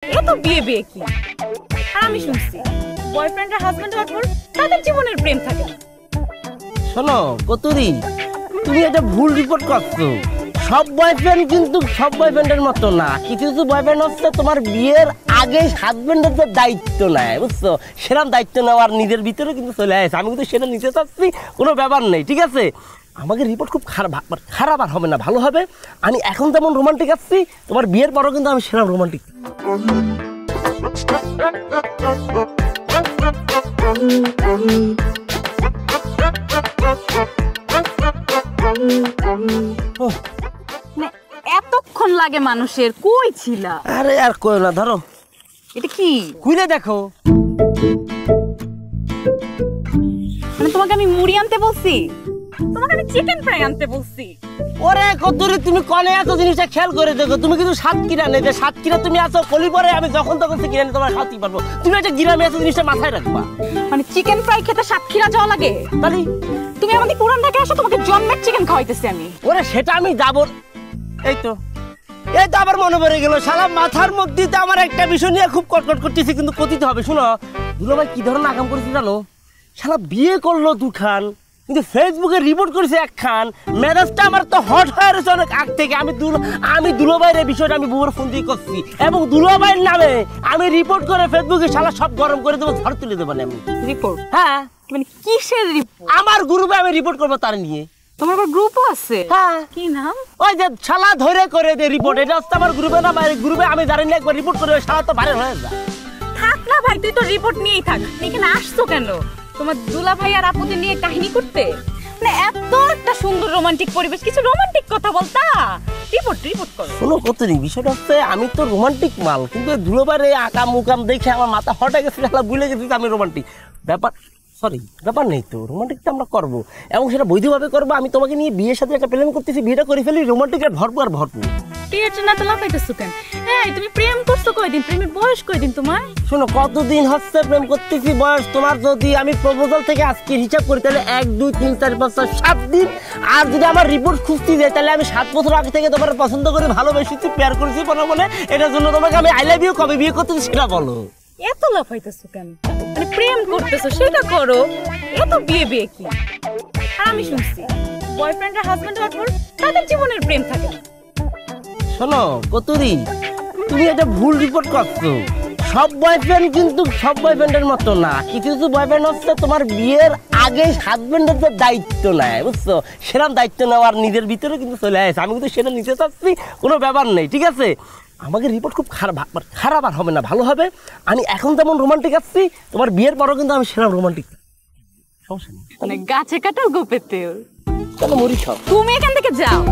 এ তো বিয়ে বিয়ে কি। আর আমি শুনছি বয়ফ্রেন্ড আর হাজবেন্ড হওয়ার পর তাদের জীবনের প্রেম থাকে না। শোনো কতুরি, তুমি এটা ভুল রিপোর্ট করছো। সব বয়ফ্রেন্ড কিন্তু সব বয়ফ্রেন্ডের মতো না। কিছু কিছু বয়ফ্রেন্ড হচ্ছে তোমার বিয়ের আগে হাজবেন্ডের যে দায়িত্ব নেয়, বুঝছো, সেরকম দায়িত্ব নেওয়ার নিজের ভিতরে কিন্তু চলে আসে। আমি কিন্তু সেটা নিতে চাচ্ছি, কোনো ব্যাপার নেই, ঠিক আছে। আমাকে রিপোর্ট খুব খারাপ আর হবে না, ভালো হবে। আমি এখন যেমন রোমান্টিক আসছি, তোমার বিয়ের পরও কিন্তু আমি সেরকম রোমান্টিক। এতক্ষণ লাগে মানুষের, কই ছিলা? আরে আর কই না, ধরো এটা কি খুলে দেখো। মানে তোমাকে আমি মুড়ি আনতে বলছি, তোমাকে আমি চিকেন ফ্রাই আনতে বলছি। ওরে কতুরি, তুমি কনে এত জিনিসটা খেয়াল করে দেখো। তুমি কিন্তু সাতক্ষীরা নেই, যে সাতক্ষীরা তুমি আসো কলি পরে আমি যখন তখন কিনে নিয়ে তোমার খাওয়াতেই পারবো। তুমি একটা গ্রামে এত জিনিসটা মাথায় রাখবা। মানে চিকেন ফ্রাই খেতে সাতক্ষীরা যাওয়া লাগে? তাহলে তুমি আমাদের পুরান ঢাকা আসো, তোমাকে জন্মের চিকেন খাওয়াইতেছি আমি। ওরে সেটা আমি যাবো। এই তো আবার মনে পড়ে গেল, শালা মাথার মধ্যে তো আমার একটা বিষয় নিয়ে খুব কটকট করতেছি, কিন্তু কথিত হবে। শুনো দুলাভাই কি ধরনের আকাম করেছি জানো? শালা বিয়ে করলো দুখান, কিন্তু ফেসবুকে রিপোর্ট করেছে একখান। মেজাজটা আমার তো হট হয়ে রয়েছে অনেক আগ থেকে। আমি দুলাভাইয়ের বিষয়টা আমি বুবুর ফোন দিয়ে করছি, এবং দুলাভাইয়ের নামে আমি রিপোর্ট করে ফেসবুকে শালা সব গরম করে দেবো, ঝড় তুলে দেবো। আমি রিপোর্ট? হ্যাঁ। মানে কিসের রিপোর্ট? আমার গ্রুপে আমি রিপোর্ট করবো তার নিয়ে। তোমার আবার গ্রুপও আছে? হ্যাঁ। কি নাম? ওই যে শালা ধরে করে দে রিপোর্ট। এটা হচ্ছে আমার গ্রুপে না, গ্রুপে আমি জানি না, একবার রিপোর্ট করে শালা তো ভাইরাল হয়ে যায়। থাক না ভাই, তুই তো রিপোর্ট নিয়েই থাক। এখানে আসছো কেন? তোমার দুলা ভাই আর আপুদের নিয়ে কাহিনী করতে? মানে এত একটা সুন্দর রোমান্টিক পরিবেশ, কিছু রোমান্টিক কথা বলতা। রিপোর্ট করো। শোনো কতরি, বিষয়টা হচ্ছে আমি তো রোমান্টিক মাল, কিন্তু ধুলোবারে আকাম মুকাম দেখে আমার মাথা হটে গেছে, শালা ভুলে গেছি আমি রোমান্টিক। ব্যাপার নেই তো, রোমান্টিকটা আমরা করবো, এবং সেটা বৈধভাবে করবো। আমি তোমাকে নিয়ে বিয়ের সাথে একটা প্ল্যান করতেছি, বিয়েটা করে ফেলি, রোমান্টিকের ভরপুর আর ভরপুর। বিয়ের না তো লাফাইতেছো কেন? এই তুমি প্রেম করছো কয়দিন? প্রেমের বয়স কয়দিন তোমার? শোনো কতদিন হচ্ছে প্রেম করতেছি বয়স তোমার? যদি আমি প্রপোজাল থেকে আজকে হিসাব করি তাহলে 1 2 3 4 5 6 7 দিন। আর যদি আমার রিপোর্ট খুঁজতে যাই তাহলে আমি 7 বছর আগে থেকে তোমার পছন্দ করে ভালোবেসেছি, প্যার করেছি মনে। এটার জন্য তোমাকে আমি আই লাভ ইউ কবে বিয়ে করতেছি সেটা বলো। এত লাফাইতেছো কেন? মানে প্রেম করতেছো সেটা করো, এত বিয়ে কি। আর আমি শুনছি বয়ফ্রেন্ড আর হাজবেন্ড হওয়ার পর তাদের জীবনের প্রেম থাকে না। শোনো কতুরি, তুমি এটা ভুল রিপোর্ট করছো। সব বয়ফ্রেন্ড কিন্তু সব বয়ফ্রেন্ডের মতো না। কিছু কিছু বয়ফ্রেন্ড হচ্ছে তোমার বিয়ের আগে হাজবেন্ডের যে দায়িত্ব নেয়, বুঝছো, সেরকম দায়িত্ব নেওয়ার নিজের ভিতরে কিন্তু চলে আসে। আমি কিন্তু সেটা নিতে চাচ্ছি, কোনো ব্যাপার নেই, ঠিক আছে। আমাকে রিপোর্ট খুব খারাপ আর হবে না, ভালো হবে। আমি এখন যেমন রোমান্টিক আসছি, তোমার বিয়ের পরও কিন্তু আমি সেরকম রোমান্টিক। সমস্যা নেই, মানে গাছে কাটাল গোপেতে। চলো মরি সব। তুমি এখান থেকে যাও।